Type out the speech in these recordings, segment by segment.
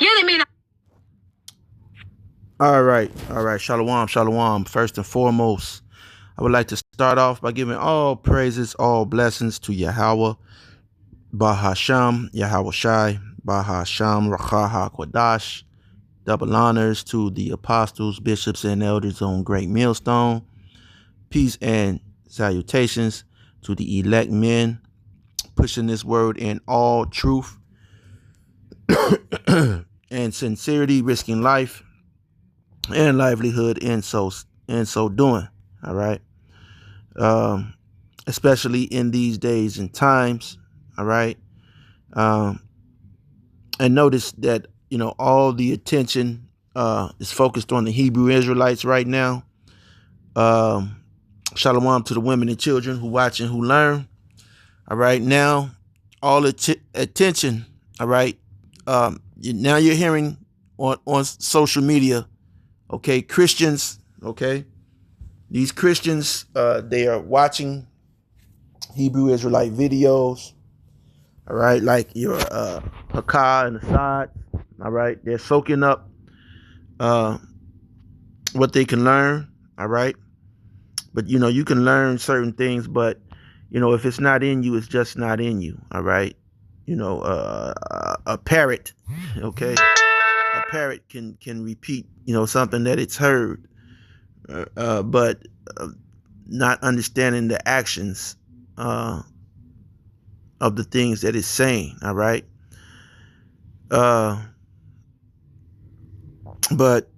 Yeah, they may not. All right. Shalom, shalom. First and foremost, I would like to start off by giving all praises, all blessings to Yahweh, Bahasham, Yahweh Shai, Bahasham, Rachaha Kwadash. Double honors to the apostles, bishops, and elders on Great Millstone. Peace and salutations to the elect men pushing this word in all truth and sincerity, risking life and livelihood in so doing. All right. Um, especially in these days and times. All right. Um, and notice that, all the attention is focused on the Hebrew Israelites right now. Shalom to the women and children who watch and who learn. All right. Now, all attention. All right. Now you're hearing on social media. Okay. Christians. Okay. These Christians, they are watching Hebrew Israelite videos. All right. Like your Hakah and Assad. All right. They're soaking up what they can learn. All right. But, you can learn certain things, but, if it's not in you, it's just not in you. All right. A parrot. Okay. A parrot can repeat, something that it's heard, but not understanding the actions of the things that it's saying. All right. But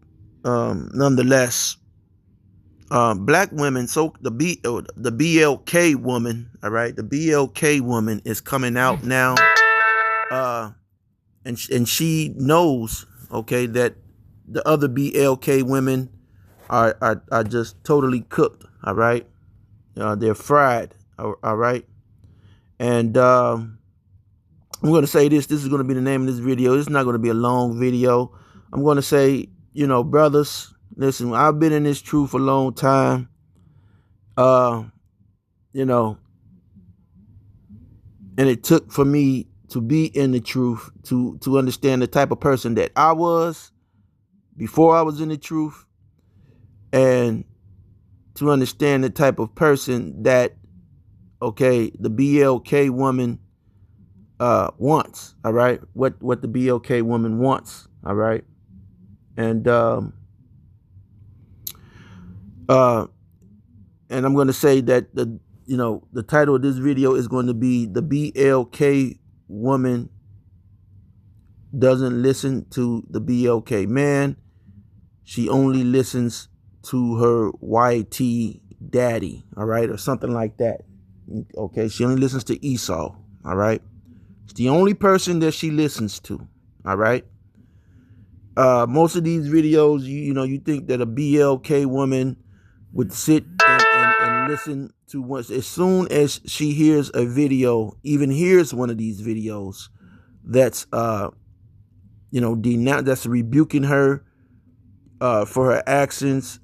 nonetheless, black women, so the BLK woman, all right, the BLK woman is coming out now, and she knows, okay, that the other BLK women are just totally cooked. All right. They're fried. All right. And I'm going to say this. This is going to be the name of this video. It's not going to be a long video. I'm going to say, brothers, listen, I've been in this truth a long time. And it took for me to be in the truth to understand the type of person that I was before I was in the truth, and to understand the type of person that, okay, the BLK woman wants. All right. What the BLK woman wants. All right. And I'm going to say that the title of this video is going to be "The BLK Woman Doesn't Listen to the BLK Man. She only listens to her YT daddy." All right. Or something like that. Okay. She only listens to Esau. All right. It's the only person that she listens to. All right. Most of these videos, you think that a BLK woman would sit and listen to once. As soon as she hears a video, even hears one of these videos that's that's rebuking her for her actions,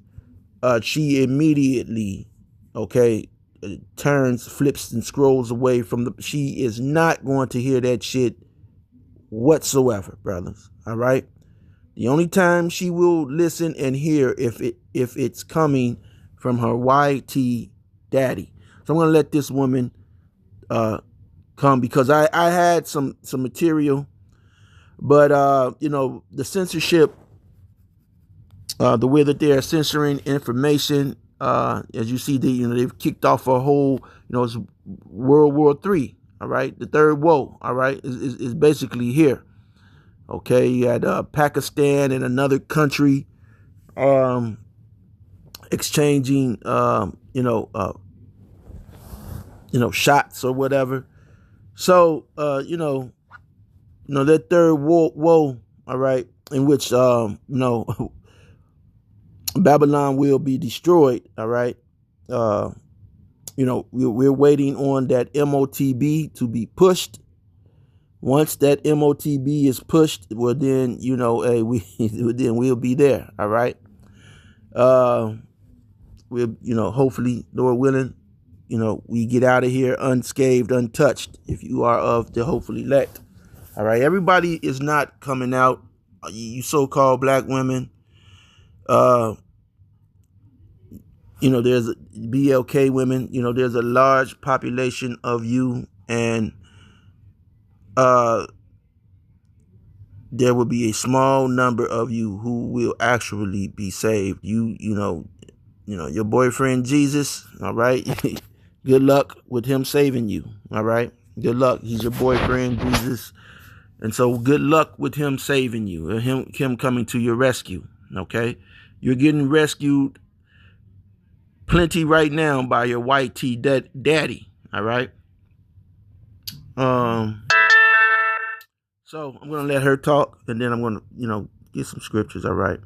she immediately, okay, turns, flips, and scrolls away from she is not going to hear that shit whatsoever, brothers. All right. The only time she will listen and hear if it's coming from her YT daddy. So I'm gonna let this woman come, because I had some material, but the censorship, the way that they are censoring information, as you see, they've kicked off a whole, it's World War III. All right, the third woe. All right, is basically here. Okay, you had Pakistan and another country exchanging, shots or whatever. So, that third woe, all right, in which, Babylon will be destroyed. All right. We're waiting on that MOTB to be pushed. Once that MOTB is pushed, well, then, then we'll be there. All right. We'll, hopefully, Lord willing, we get out of here unscathed, untouched, if you are of the hopefully elect. All right. Everybody is not coming out you so-called black women, uh, there's BLK women, there's a large population of you, and there will be a small number of you who will actually be saved. Your boyfriend Jesus, all right? Good luck with him saving you, all right? Good luck. He's your boyfriend, Jesus. And so good luck with him saving you, him coming to your rescue, okay? You're getting rescued plenty right now by your white tea daddy, all right? So I'm going to let her talk, and then I'm going to, get some scriptures, all right?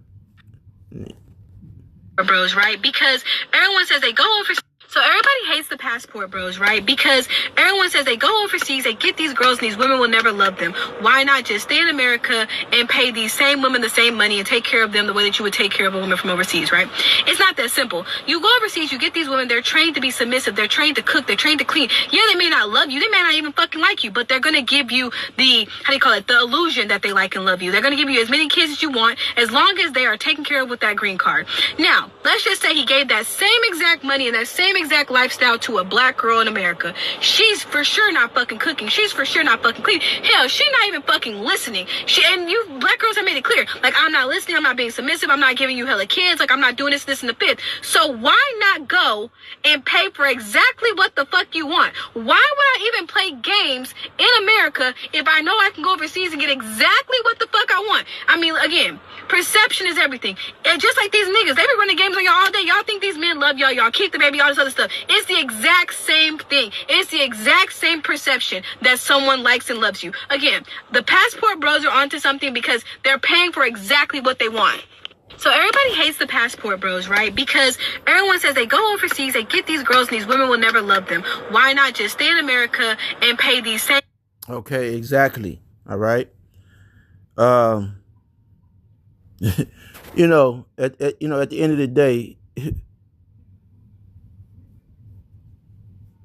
Bros, right? Because everyone says they go overseas. So everybody hates the passport bros, right? Because everyone says they go overseas, they get these girls, and these women will never love them. Why not just stay in America and pay these same women the same money and take care of them the way that you would take care of a woman from overseas, right? It's not that simple. You go overseas, you get these women, they're trained to be submissive, they're trained to cook, they're trained to clean. Yeah, they may not love you, they may not even fucking like you, but they're gonna give you the, the illusion that they like and love you. They're gonna give you as many kids as you want, as long as they are taken care of with that green card. Now, let's just say he gave that same exact money and that same exact lifestyle to a black girl in America. She's for sure not fucking cooking. She's for sure not fucking cleaning. Hell, she's not even fucking listening. And you black girls have made it clear. Like, I'm not listening. I'm not being submissive. I'm not giving you hella kids. Like, I'm not doing this, and the fifth. So why not go and pay for exactly what the fuck you want? Why would I even play games in America if I know I can go overseas and get exactly what the fuck I want? I mean, again, perception is everything. And just like these niggas, they be running games on y'all all day. Y'all think these men love y'all. Y'all keep the baby, all this other stuff. It's the exact same thing. It's the exact same perception that someone likes and loves you. Again, the passport bros are onto something because they're paying for exactly what they want. So everybody hates the passport bros, right? Because everyone says they go overseas, they get these girls, and these women will never love them. Why not just stay in America and pay these same... Okay, exactly. All right. At the end of the day,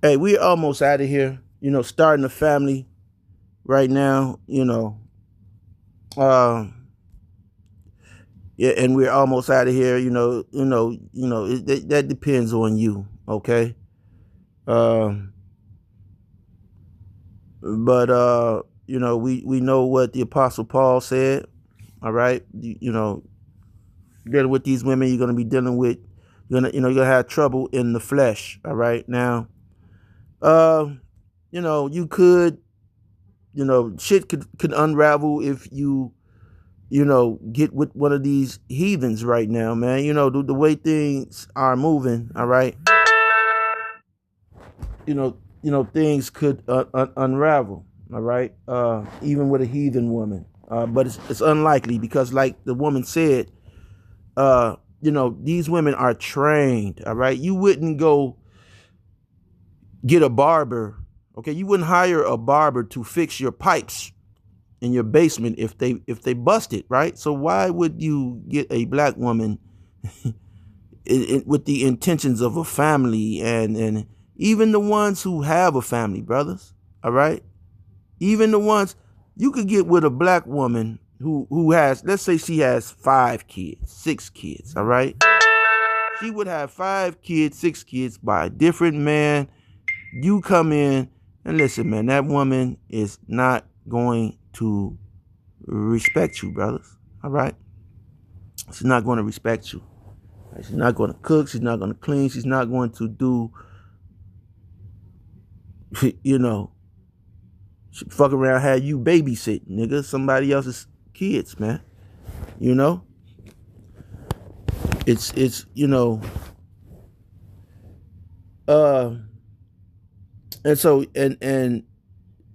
hey, we're almost out of here. Starting a family right now. Yeah, and we're almost out of here. That depends on you. Okay. But we know what the Apostle Paul said. All right. Dealing with these women, you're gonna be dealing with, you're gonna have trouble in the flesh. All right. Now, you could, shit could unravel if you get with one of these heathens right now, man. The way things are moving. All right. Things could unravel. All right. Even with a heathen woman. But it's unlikely because, like the woman said, these women are trained. All right. You wouldn't go get a barber. Okay. You wouldn't hire a barber to fix your pipes in your basement if they busted, right? So why would you get a black woman with the intentions of a family, and even the ones who have a family, brothers? All right. Even the ones you could get with a black woman who has, let's say she has 5 kids, 6 kids. All right. She would have 5 kids, 6 kids by a different man. You come in and listen, man, that woman is not going to respect you, brothers. All right. She's not going to respect you. She's not going to cook. She's not going to clean. She's not going to do, she fuck around, have you babysit, nigga, somebody else's kids, man. It's and so and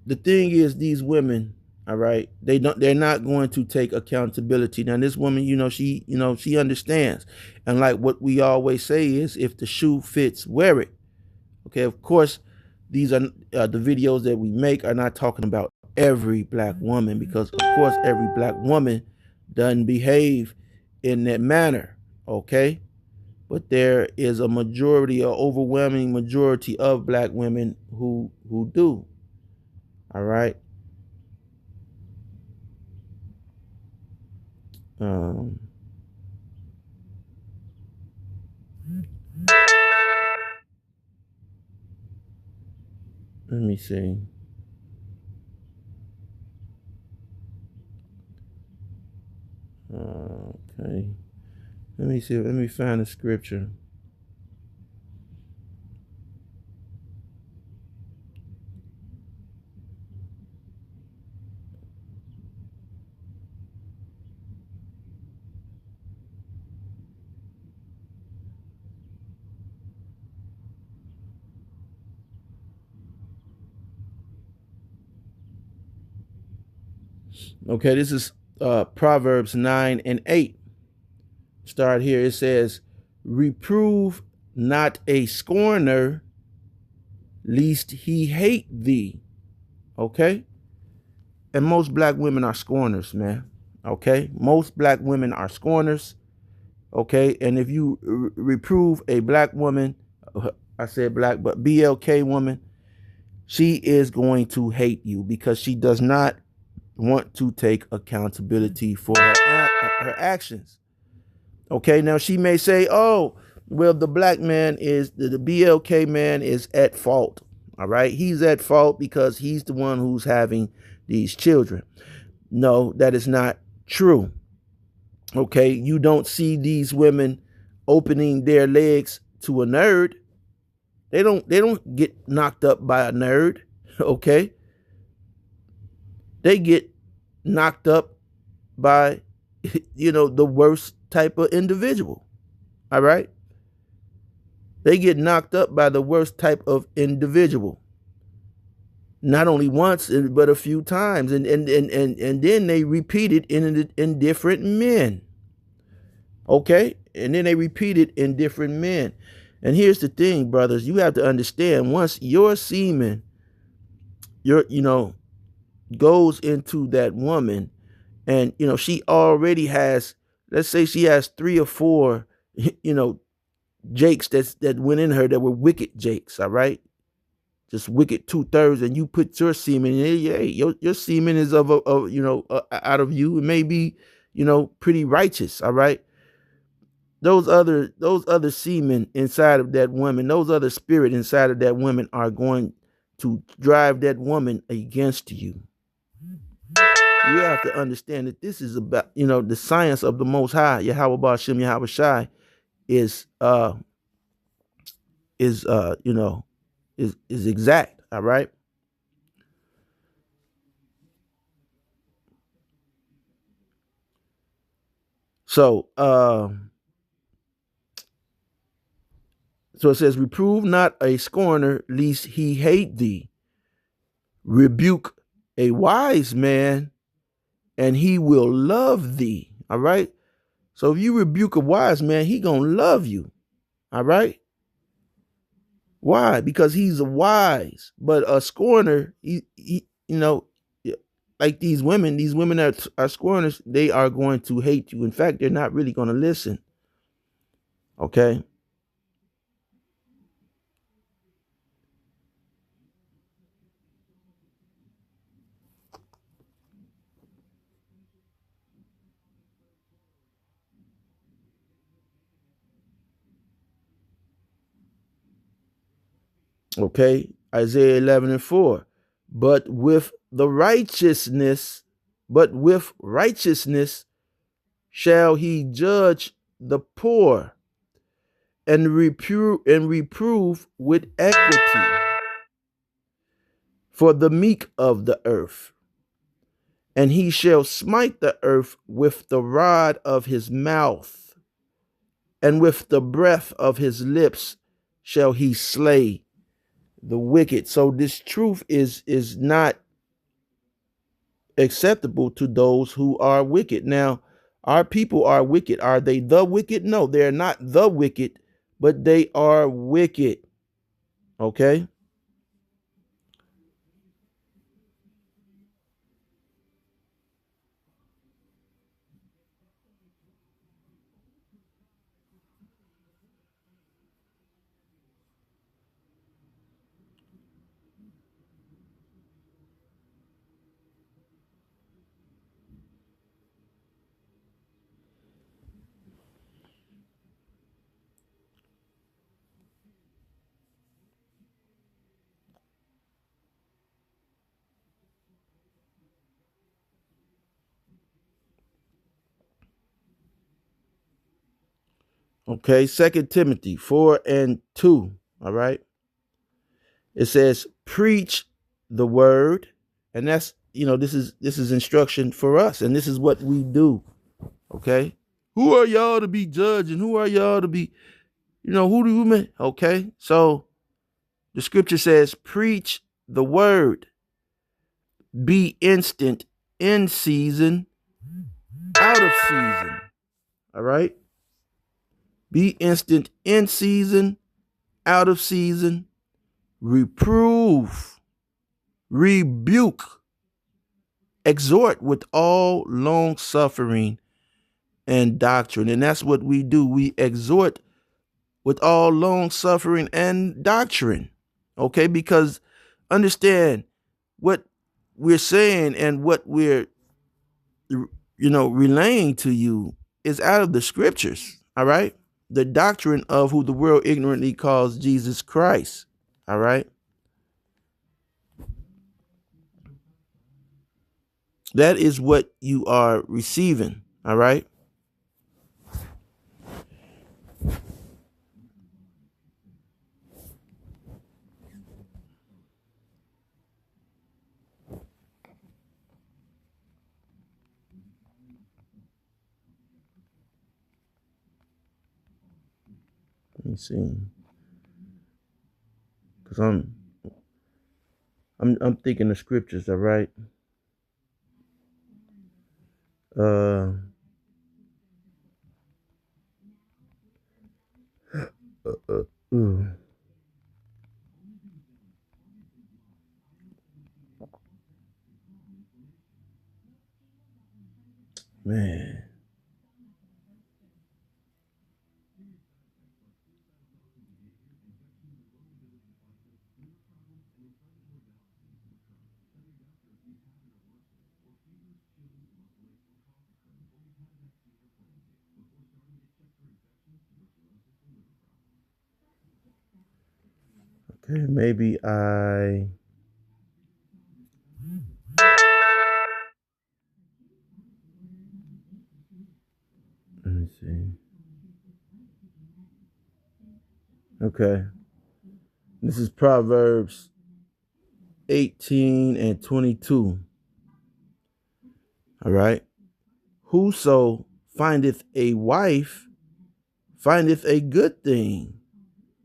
the thing is, these women, all right, they're not going to take accountability. Now this woman, she understands, and like what we always say is, if the shoe fits, wear it. Okay, of course, these are the videos that we make are not talking about every black woman, because of course every black woman doesn't behave in that manner. Okay, but there is a majority, an overwhelming majority of black women who do. All right. Um, let me see. Okay. Let me see. Let me find the scripture. Okay, this is Proverbs 9 and 8. Start here. It says, reprove not a scorner, lest he hate thee. Okay? And most black women are scorners, man. Okay? Most black women are scorners. Okay? And if you reprove a black woman, I said black, but BLK woman, she is going to hate you because she does not want to take accountability for her actions. Okay, now she may say, oh, well, the black man is, the BLK man is at fault. All right, he's at fault because he's the one who's having these children. No, that is not true. Okay, you don't see these women opening their legs to a nerd. They don't get knocked up by a nerd. Okay, they get knocked up by the worst type of individual. All right, they get knocked up by the worst type of individual, not only once but a few times, and then they repeat it in different men. Okay, and then they repeat it in different men. And here's the thing, brothers, you have to understand, once your semen goes into that woman, and she already has, let's say she has 3 or 4 jakes that went in her that were wicked jakes. All right, just wicked 2/3, and you put your semen in. Yeah, your semen is out of you. It may be pretty righteous. All right, those other semen inside of that woman, those other spirit inside of that woman are going to drive that woman against you. You have to understand that this is about the science of the Most High. Yahweh Ba'Shem Yahweh Shai is is is exact. All right. So it says, reprove not a scorner, lest he hate thee. Rebuke a wise man, and he will love thee. All right. So if you rebuke a wise man, he gonna love you. All right. Why? Because he's a wise. But a scorner, he like these women that are scorners, they are going to hate you. In fact, they're not really going to listen. Okay. Okay. Isaiah 11 and 4. But with the righteousness, but with righteousness shall he judge the poor, and reprove with equity for the meek of the earth. And he shall smite the earth with the rod of his mouth, and with the breath of his lips shall he slay the wicked. So this truth is not acceptable to those who are wicked. Now, our people are wicked. Are they the wicked? No, they're not the wicked, but they are wicked. Okay. Okay, 2 Timothy 4:2. All right. It says, preach the word. And that's, this is instruction for us. And this is what we do. Okay. Who are y'all to be judging? Who are y'all to be, who do you mean? Okay. So the scripture says, preach the word, be instant in season, out of season. All right. Be instant in season, out of season, reprove, rebuke, exhort with all long suffering and doctrine. And that's what we do. We exhort with all long suffering and doctrine. Okay, because understand what we're saying and what we're relaying to you is out of the scriptures. All right. The doctrine of who the world ignorantly calls Jesus Christ. All right. That is what you are receiving. All right. Let me see. Because I'm thinking the scriptures, all right. Uh, uh, uh, man. Okay, maybe let me see. Okay. This is Proverbs 18:22. All right. Whoso findeth a wife findeth a good thing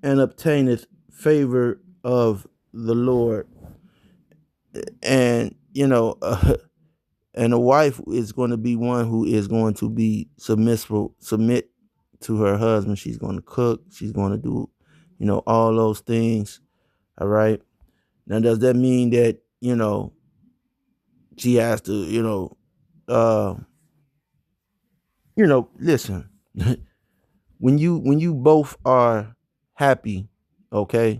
and obtaineth favor of the Lord. And, and a wife is going to be one who is going to be submit to her husband. She's going to cook. She's going to do, all those things. All right. Now, does that mean that, she has to, listen, when you both are happy, okay,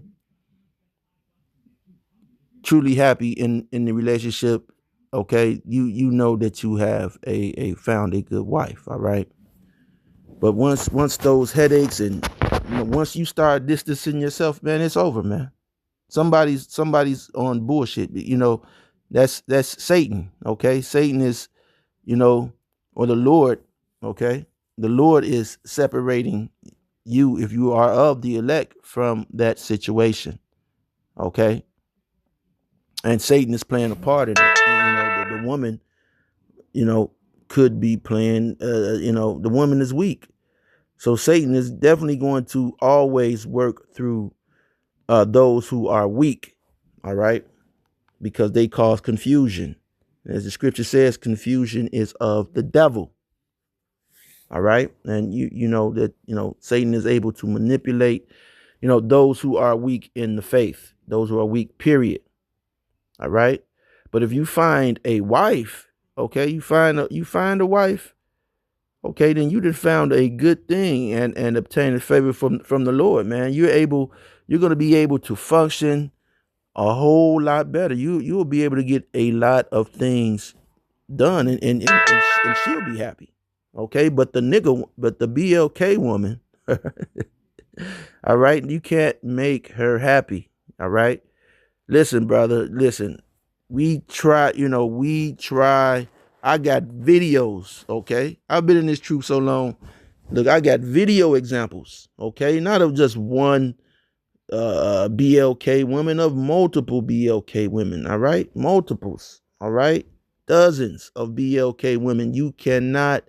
truly happy in the relationship, okay, you know that you have a found a good wife, all right. But once those headaches and once you start distancing yourself, man, it's over, man. Somebody's on bullshit. That's Satan. Okay, Satan is, or the Lord. Okay, the Lord is separating you if you are of the elect from that situation. Okay, and Satan is playing a part in it. The woman, you know, could be playing. The woman is weak, so Satan is definitely going to always work through those who are weak. All right, because they cause confusion. As the scripture says, confusion is of the devil. All right, and you know that Satan is able to manipulate those who are weak in the faith, those who are weak. Period. All right. But if you find a wife, okay, you find a wife, okay, then you just found a good thing and obtain a favor from the Lord, man. You're gonna be able to function a whole lot better. You'll be able to get a lot of things done, and she'll be happy. Okay, but the BLK woman, all right, you can't make her happy. All right. Listen, brother, listen. We try. I got videos, okay? I've been in this truth so long. Look, I got video examples, okay, not of just one BLK women, of multiple BLK women, all right? Multiples, all right? Dozens of BLK women. You cannot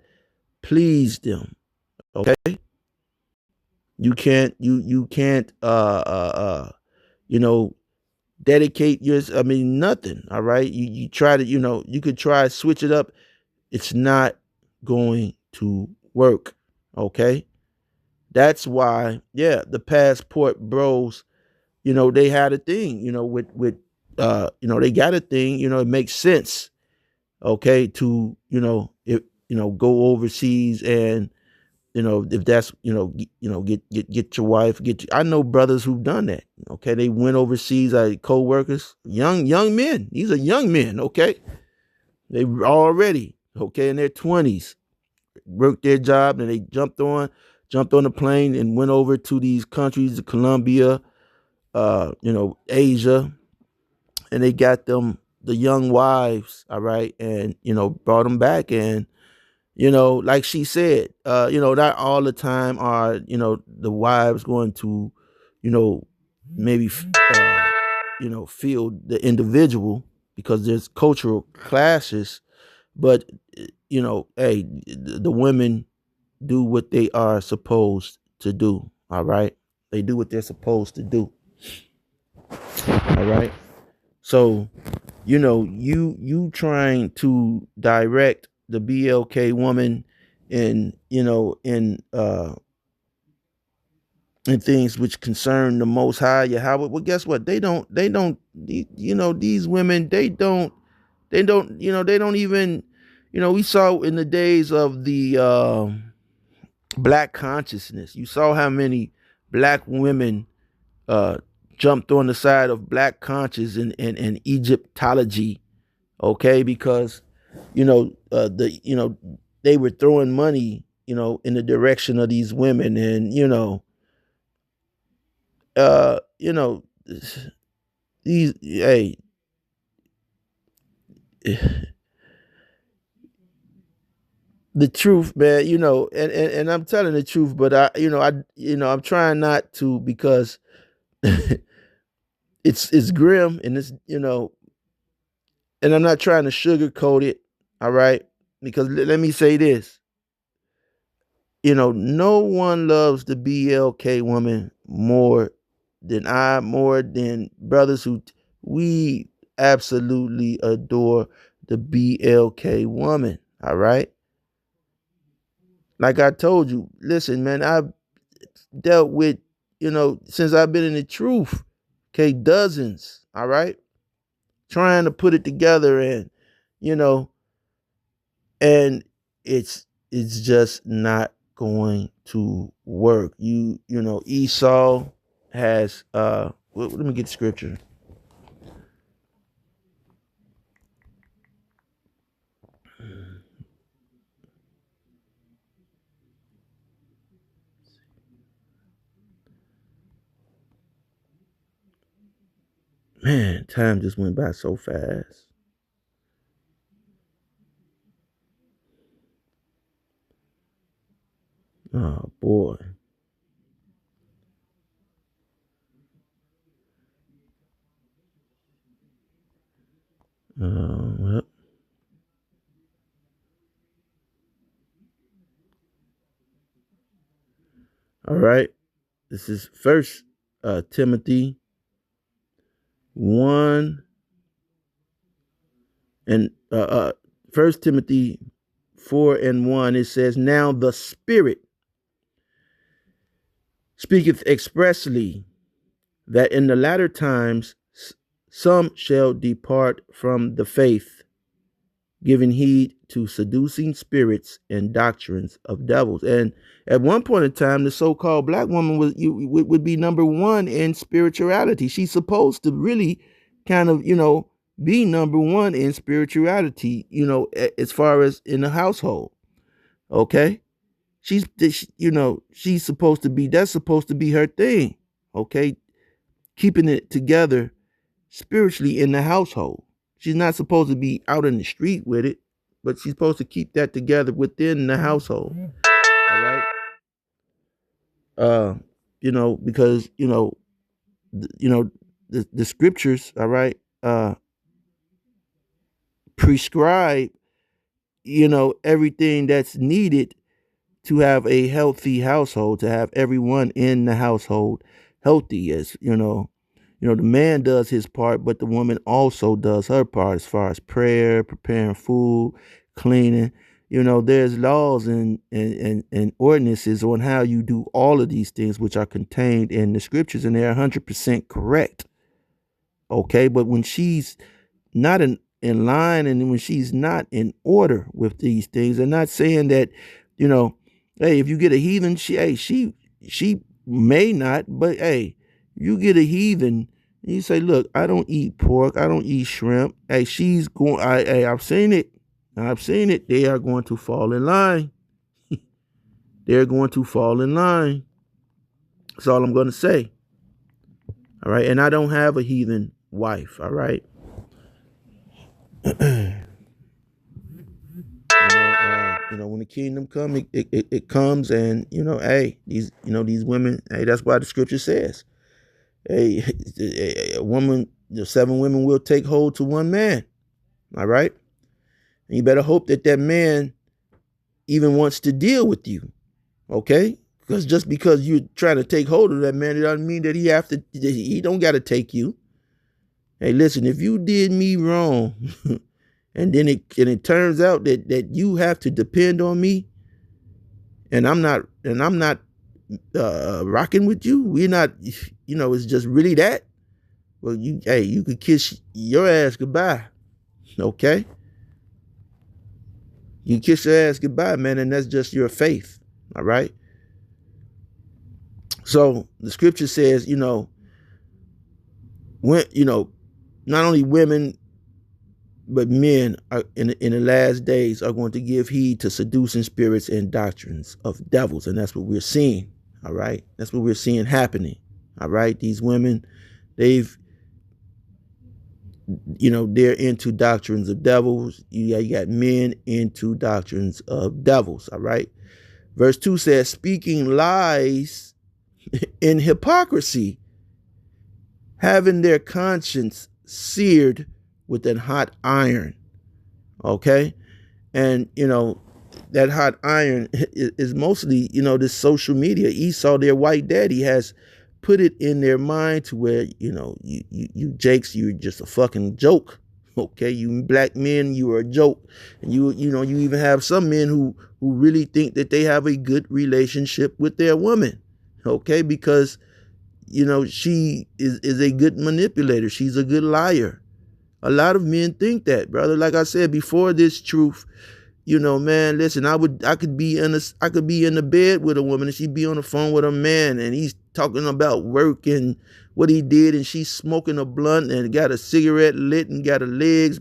please them, okay? You can't you know, dedicate yours, I mean nothing, all right? You try to, you could try to switch it up. It's not going to work, okay? That's why, yeah, the passport bros, they had a thing, with they got a thing, it makes sense, okay, to, if, go overseas and, if that's, get your wife, I know brothers who've done that, okay, they went overseas, co-workers, young men, these are young men, okay, they already, okay, in their 20s, worked their job, and they jumped on the plane and went over to these countries, Colombia, Asia, and they got them the young wives, all right, and brought them back, and like she said, not all the time are the wives going to, maybe feel the individual, because there's cultural clashes, but hey, the women do what they are supposed to do, all right, they do what they're supposed to do, all right. So, you trying to direct the BLK woman in, in things which concern the Most High Yahweh. Well, guess what? These women, they don't even, we saw in the days of the black consciousness. You saw how many black women uh, jumped on the side of black conscious and Egyptology, okay, because they were throwing money, in the direction of these women, and uh you know these, hey, the truth, man, and I'm telling the truth, but I'm trying not to, because it's grim, and it's, and I'm not trying to sugarcoat it, all right, because let me say this, no one loves the BLK woman more than brothers who, we absolutely adore the BLK woman. All right. Like I told you, listen, man, I've dealt with, since I've been in the truth, okay, dozens. All right. Trying to put it together, and, you know, and it's just not going to work. Esau has let me get the scripture. Man, time just went by so fast. Oh boy. Well, all right. This is First Timothy 1 and First Timothy 4:1. It says, "Now the Spirit speaketh expressly that in the latter times some shall depart from the faith, giving heed to seducing spirits and doctrines of devils." And at one point in time, the so-called black woman would be number one in spirituality. She's supposed to really kind of, be number one in spirituality, as far as in the household. Okay. She's supposed to be, that's supposed to be her thing. Okay. Keeping it together spiritually in the household. She's not supposed to be out in the street with it, but she's supposed to keep that together within the household. All right. Because the scriptures, all right, prescribe, everything that's needed to have a healthy household, to have everyone in the household healthy. The man does his part, but the woman also does her part as far as prayer, preparing food, cleaning. There's laws and ordinances on how you do all of these things, which are contained in the scriptures, and they're 100% correct. Okay, but when she's not in line, and when she's not in order with these things, and not saying that, hey, if you get a heathen, she may not, but hey, you get a heathen, and you say, look, I don't eat pork, I don't eat shrimp. Hey, she's going. I've seen it. I've seen it. They are going to fall in line. They're going to fall in line. That's all I'm going to say. All right, and I don't have a heathen wife. All right. When the kingdom comes, it comes, and hey, these women, hey, that's why the scripture says, hey, a woman, 7 women will take hold to one man. All right, and you better hope that man even wants to deal with you. Okay, because just because you're trying to take hold of that man, it doesn't mean that he don't got to take you. Hey, listen, if you did me wrong, and then it turns out that you have to depend on me, and I'm not rocking with you, we're not, it's just really that. Well, you could kiss your ass goodbye. Okay, you kiss your ass goodbye, man, and that's just your faith. All right. So the scripture says, when not only women but men are in the last days are going to give heed to seducing spirits and doctrines of devils, and that's what we're seeing. All right, that's what we're seeing happening. All right, these women, they're into doctrines of devils. You got men into doctrines of devils. All right, verse 2 says, speaking lies in hypocrisy, having their conscience seared with a hot iron. Okay, and that hot iron is mostly this social media. Esau, their white daddy, has put it in their mind to where you jakes, you're just a fucking joke. Okay, you black men, you are a joke. And you even have some men who really think that they have a good relationship with their woman. Okay, because she is a good manipulator, she's a good liar. A lot of men think that, brother. Like I said before, this truth, man, listen, I could be in the bed with a woman, and she'd be on the phone with a man, and he's talking about work and what he did, and she's smoking a blunt and got a cigarette lit and got her legs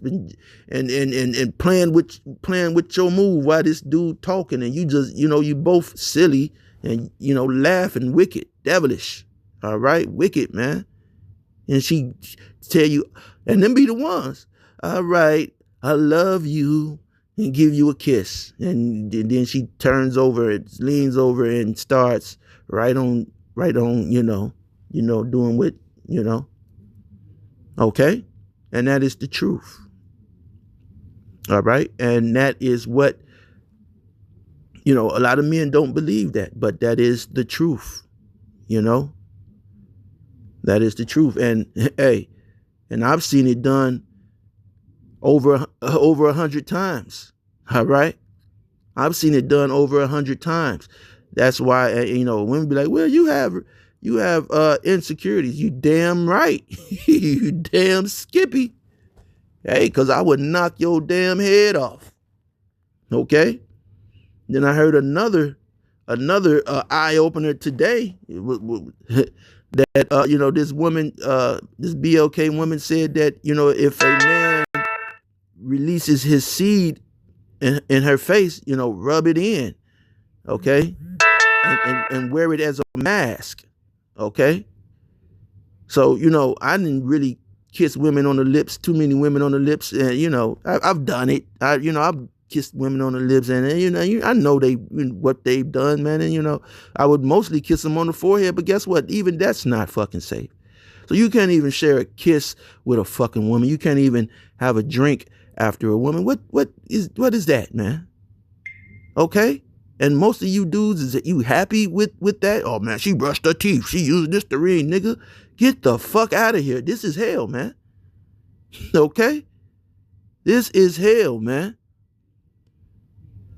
and playing with your move while this dude talking, and you just, you both silly and laughing, wicked, devilish. All right, wicked, man. And she tell you, and them be the ones, all right, I love you, and give you a kiss. And then she turns over, leans over, and starts right on, doing what, okay? And that is the truth. All right? And that is what, a lot of men don't believe that, but that is the truth, That is the truth. And hey, and I've seen it done over 100 times. All right, I've seen it done over 100 times. That's why women be like, well, you have insecurities. You damn right. You damn skippy. Hey, because I would knock your damn head off. Okay. Then I heard another eye opener today. That this woman, this BLK woman said that if a man releases his seed in her face, rub it in, okay, and wear it as a mask, okay. So I didn't really kiss women on the lips, too many women on the lips, and I've done it. I've kiss women on the lips, and I know what they've done, man, and I would mostly kiss them on the forehead, but guess what? Even that's not fucking safe. So you can't even share a kiss with a fucking woman. You can't even have a drink after a woman. What is that, man? Okay? And most of you dudes, is that you happy with that? Oh man, she brushed her teeth. She used Listerine, nigga. Get the fuck out of here. This is hell, man. Okay? This is hell, man.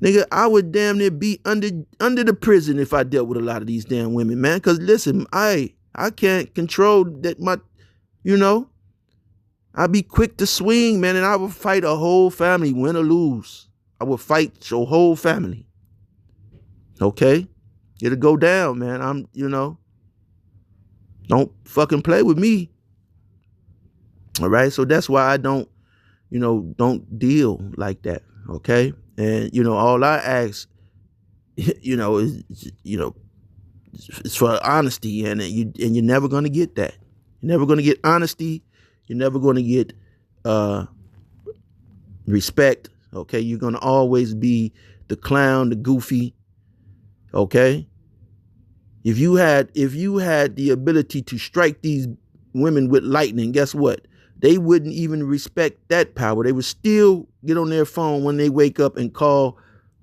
Nigga, I would damn near be under the prison if I dealt with a lot of these damn women, man. Cause listen, I can't control that I'd be quick to swing, man, and I would fight a whole family, win or lose. I would fight your whole family. Okay? It'll go down, man. Don't fucking play with me. All right? So that's why I don't deal like that. Okay? And, all I ask, is, it's for honesty, and you're never going to get that. You're never going to get honesty. You're never going to get respect. Okay? You're going to always be the clown, the goofy. Okay? If you had the ability to strike these women with lightning, guess what? They wouldn't even respect that power. They would still get on their phone when they wake up and call,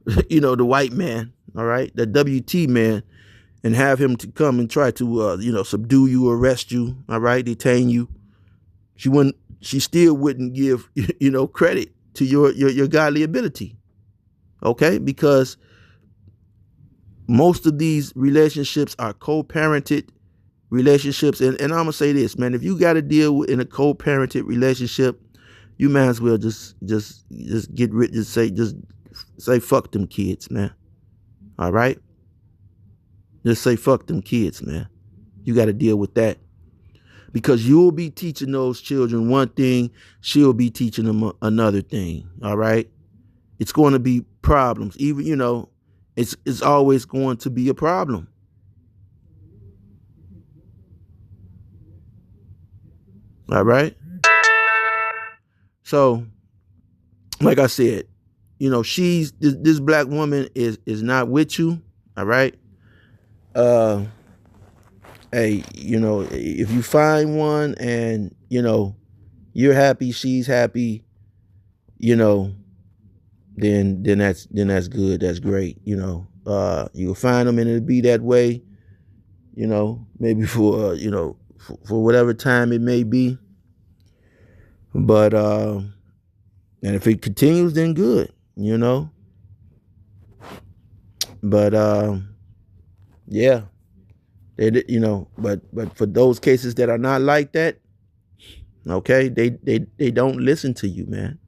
the white man, all right, the WT man, and have him to come and try to, subdue you, arrest you, all right, detain you. She still wouldn't give, credit to your godly ability, okay, because most of these relationships are co-parented relationships. And I'm going to say this, man, if you got to deal with in a co-parented relationship, you might as well just get rid, just say fuck them kids, man. All right? Just say fuck them kids, man. You got to deal with that. Because you'll be teaching those children one thing, she'll be teaching them another thing. All right? It's going to be problems. Even, it's always going to be a problem. All right. So, like I said, this black woman is not with you. All right. Hey, if you find one and you're happy, she's happy, then that's good. That's great. You'll find them and it'll be that way. Maybe for for whatever time it may be. But and if it continues, then good, But yeah. But for those cases that are not like that, okay, they don't listen to you, man.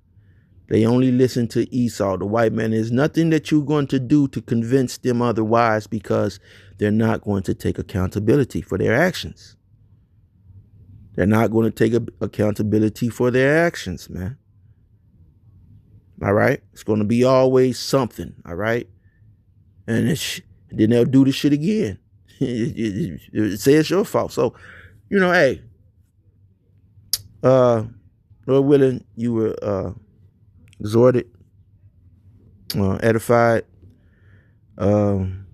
They only listen to Esau, the white man. There's nothing that you're going to do to convince them otherwise, because they're not going to take accountability for their actions. They're not going to take accountability for their actions, man. All right? It's going to be always something, all right? And then they'll do the shit again. Say it's your fault. So, hey, Lord willing, you were exhorted, edified, and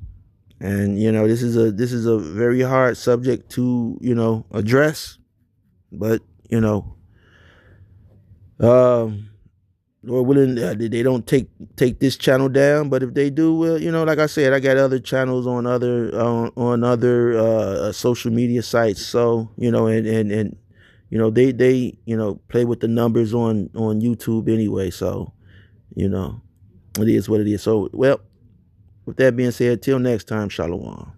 this is a very hard subject to address, but Lord willing, they don't take this channel down, but if they do, well, like I said, I got other channels on other social media sites, so and they play with the numbers on YouTube anyway, so it is what it is. So, well, with that being said, till next time, shalom.